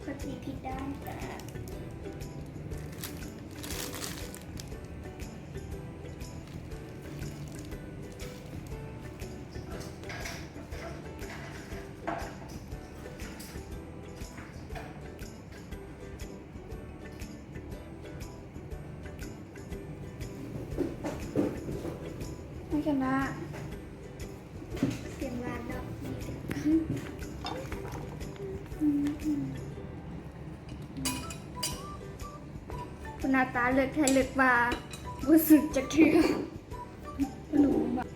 กดสีผิดด้านจ้ะไม่ชนะเสียงหวานดอกคุณหน้าตาเลือกแทนเลือกว่ารู้สึกจะเถื่อหนูแบบ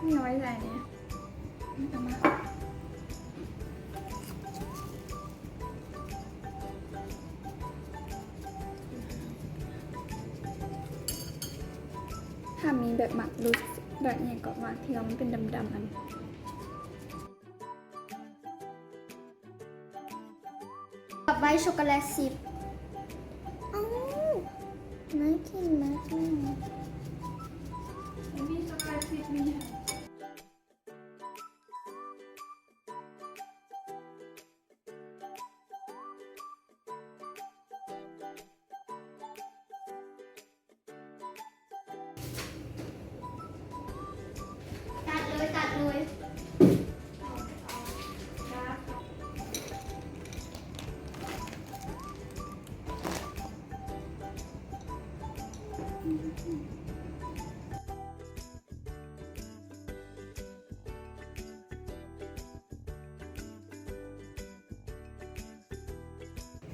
นี่เอาไว้ใส่เนี่ยเอามาถ้ามีแบบหมักรูสแบบนี้ก็มาที่เรามันเป็นดำๆอันกับใบช็อกโกแลตซิปอ้าวน่ากินมากเลย มีช็อกโกแลตชิพมี ตัดเลยตัดเลย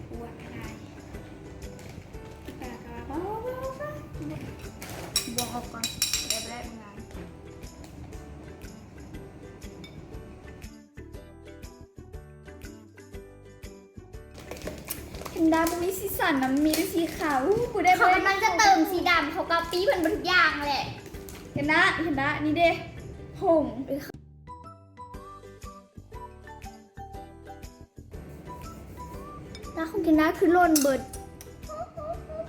ปวดอะไรบอกก่อนแรกๆงาน เห็นดาบมีสีสันนะมีสีขาวกูได้ เขากำลังจะเติมสีดำเขาก็ปี้เหมือนทุกอย่างแหละ เห็นนะนี่เด้ผงตาของกินนะคือล่นเบิด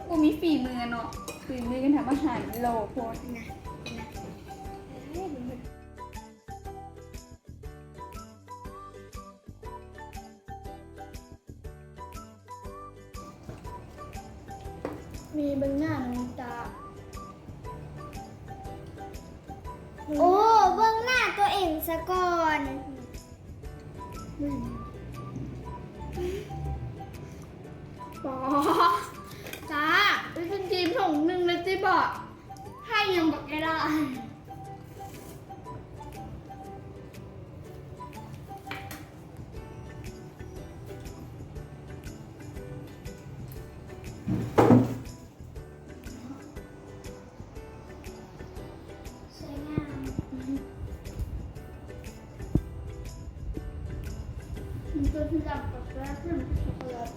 กูมีฝีมือเนาะฝีมือกันทำอาหารโลโพส นะมีเบื้องหน้าน้องตา โอ้เบื้องหน้าตัวเองซะก่อน ปอจ้าไปกินจีนผงหนึ่งเลยจิบอก ให้ยังบอกไม่ได้สวยงาม มันตัวที่ดำกับแรกที่มันช็อกโกแลต